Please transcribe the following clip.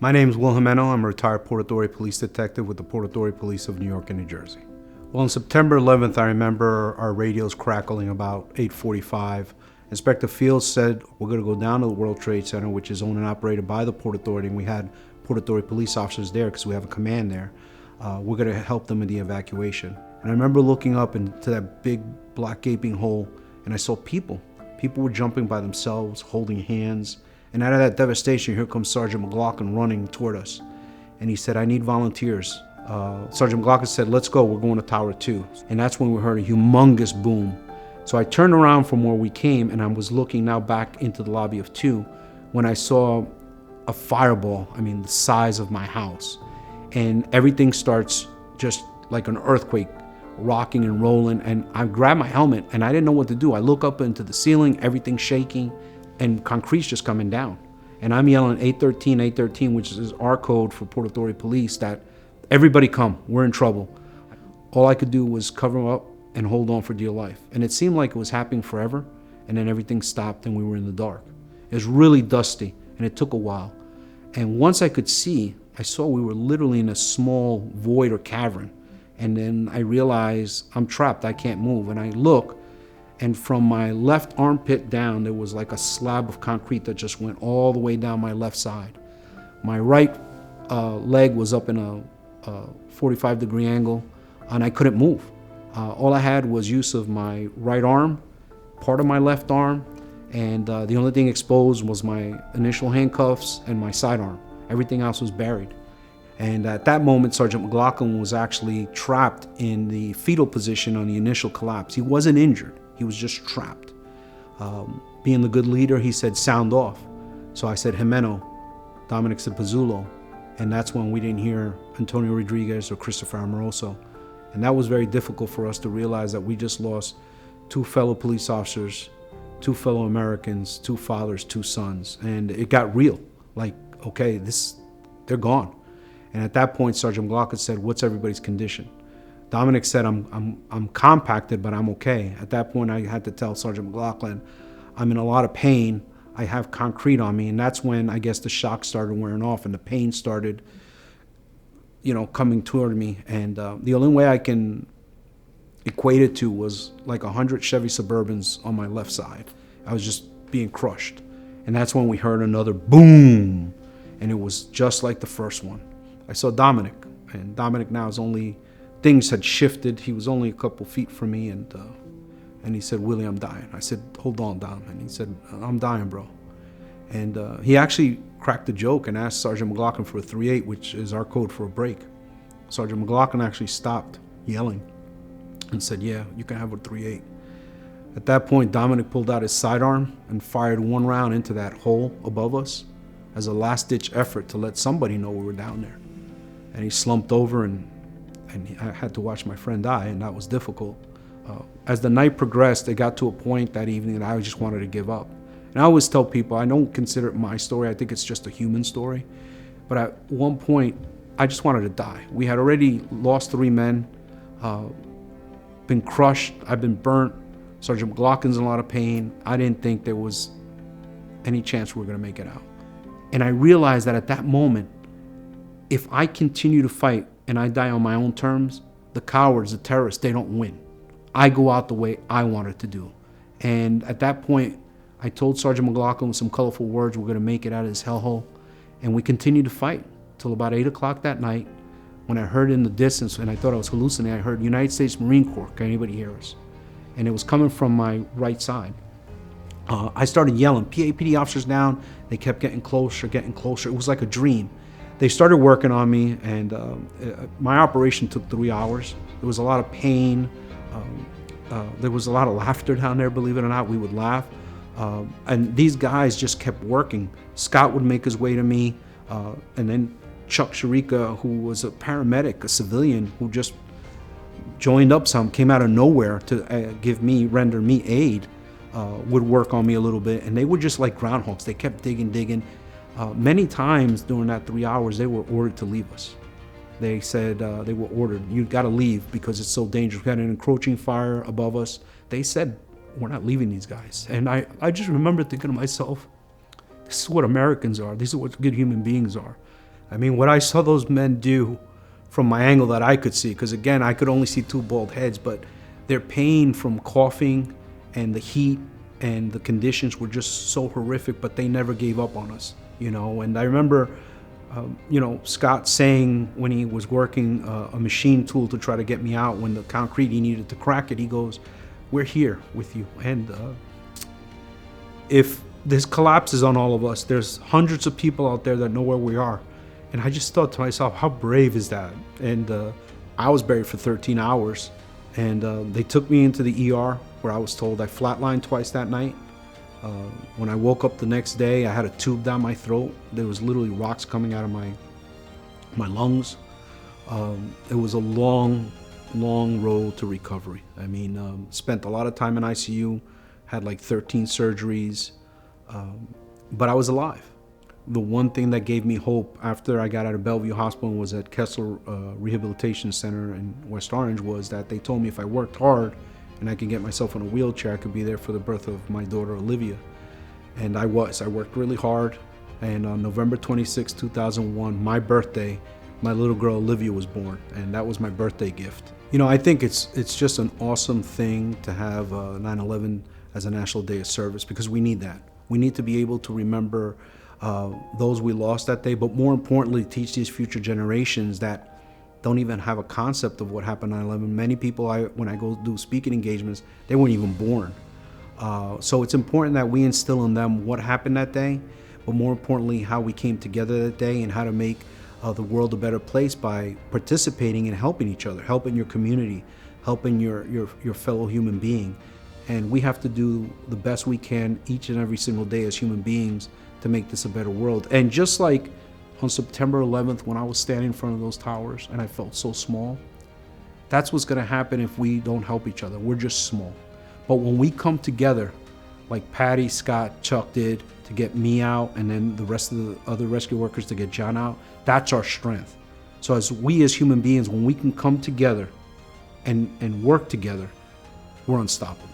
My name is Jimeno. I'm a retired Port Authority police detective with the Port Authority Police of New York and New Jersey. Well, on September 11th, I remember our radios crackling about 8:45. Inspector Fields said, we're going to go down to the World Trade Center, which is owned and operated by the Port Authority, and we had Port Authority police officers there because we have a command there. We're going to help them in the evacuation. And I remember looking up into that big black gaping hole, and I saw people. People were jumping by themselves, holding hands. And out of that devastation, here comes Sergeant McLaughlin running toward us. And he said, I need volunteers. Sergeant McLaughlin said, let's go, we're going to Tower 2. And that's when we heard a humongous boom. So I turned around from where we came, and I was looking now back into the lobby of 2 when I saw a fireball, the size of my house. And everything starts just like an earthquake, rocking and rolling. And I grabbed my helmet, and I didn't know what to do. I look up into the ceiling, everything's shaking, and concrete's just coming down. And I'm yelling 813, 813, which is our code for Port Authority Police, that everybody come, we're in trouble. All I could do was cover up and hold on for dear life. And it seemed like it was happening forever, and then everything stopped and we were in the dark. It was really dusty, and it took a while. And once I could see, I saw we were literally in a small void or cavern. And then I realized I'm trapped, I can't move. And I look, and from my left armpit down, there was like a slab of concrete that just went all the way down my left side. My right leg was up in a 45-degree angle, and I couldn't move. All I had was use of my right arm, part of my left arm, and the only thing exposed was my initial handcuffs and my sidearm. Everything else was buried. And at that moment, Sergeant McLaughlin was actually trapped in the fetal position on the initial collapse. He wasn't injured. He was just trapped. Being the good leader, he said, sound off. So I said, Jimeno. Dominic said, Pizzulo. And that's when we didn't hear Antonio Rodriguez or Christopher Amoroso. And that was very difficult for us to realize that we just lost 2 fellow police officers, 2 fellow Americans, 2 fathers, 2 sons. And it got real. Like, okay, they're gone. And at that point, Sergeant McLaughlin said, what's everybody's condition? Dominic said, I'm compacted, but I'm okay. At that point, I had to tell Sergeant McLaughlin, I'm in a lot of pain. I have concrete on me. And that's when I guess the shock started wearing off and the pain started, coming toward me. And the only way I can equate it to was like 100 Chevy Suburbans on my left side. I was just being crushed. And that's when we heard another boom. And it was just like the first one. I saw Dominic, and Dominic now is things had shifted. He was only a couple feet from me, and he said, Willie, I'm dying. I said, hold on, Dom. And he said, I'm dying, bro. And he actually cracked a joke and asked Sergeant McLaughlin for a 3-8, which is our code for a break. Sergeant McLaughlin actually stopped yelling and said, yeah, you can have a 3-8. At that point, Dominic pulled out his sidearm and fired 1 round into that hole above us as a last-ditch effort to let somebody know we were down there. And he slumped over, and I had to watch my friend die, and that was difficult. As the night progressed, it got to a point that evening that I just wanted to give up. And I always tell people, I don't consider it my story. I think it's just a human story. But at one point, I just wanted to die. We had already lost 3 men, been crushed. I've been burnt. Sergeant McLaughlin's in a lot of pain. I didn't think there was any chance we were going to make it out. And I realized that at that moment, if I continue to fight and I die on my own terms, the cowards, the terrorists, they don't win. I go out the way I wanted to do. And at that point, I told Sergeant McLaughlin with some colorful words, we're going to make it out of this hellhole. And we continued to fight till about 8 o'clock that night, when I heard in the distance, and I thought I was hallucinating, I heard United States Marine Corps. Can anybody hear us? And it was coming from my right side. I started yelling, PAPD officers down. They kept getting closer, getting closer. It was like a dream. They started working on me, and my operation took 3 hours. There was a lot of pain. There was a lot of laughter down there, believe it or not. We would laugh. And these guys just kept working. Scott would make his way to me, and then Chuck Sharika, who was a paramedic, a civilian, who just joined up came out of nowhere to render me aid, would work on me a little bit. And they were just like groundhogs. They kept digging. Many times during that 3 hours, they were ordered to leave us. They said they were ordered, you got to leave because it's so dangerous. We had an encroaching fire above us. They said, we're not leaving these guys. And I just remember thinking to myself, this is what Americans are. This is what good human beings are. I mean, what I saw those men do from my angle that I could see, because again, I could only see two bald heads, but their pain from coughing and the heat and the conditions were just so horrific, but they never gave up on us, you know. And I remember, Scott saying when he was working a machine tool to try to get me out, when the concrete, he needed to crack it, he goes, "We're here with you. And if this collapses on all of us, there's hundreds of people out there that know where we are." And I just thought to myself, how brave is that? And I was buried for 13 hours. And they took me into the ER, where I was told I flatlined twice that night. When I woke up the next day, I had a tube down my throat. There was literally rocks coming out of my lungs. It was a long road to recovery. I mean, spent a lot of time in ICU, had like 13 surgeries, but I was alive. The one thing that gave me hope after I got out of Bellevue Hospital and was at Kessler Rehabilitation Center in West Orange was that they told me if I worked hard and I could get myself in a wheelchair, I could be there for the birth of my daughter, Olivia. And I worked really hard. And on November 26, 2001, my birthday, my little girl, Olivia, was born. And that was my birthday gift. You know, I think it's just an awesome thing to have 9/11 as a National Day of Service, because we need that. We need to be able to remember those we lost that day, but more importantly, teach these future generations that don't even have a concept of what happened on 9/11. Many people, when I go do speaking engagements, they weren't even born. So it's important that we instill in them what happened that day, but more importantly, how we came together that day and how to make the world a better place by participating and helping each other, helping your community, helping your fellow human being. And we have to do the best we can each and every single day as human beings to make this a better world. And just like on September 11th, when I was standing in front of those towers and I felt so small, that's what's gonna happen if we don't help each other. We're just small. But when we come together, like Patty, Scott, Chuck did to get me out, and then the rest of the other rescue workers to get John out, that's our strength. So as human beings, when we can come together and work together, we're unstoppable.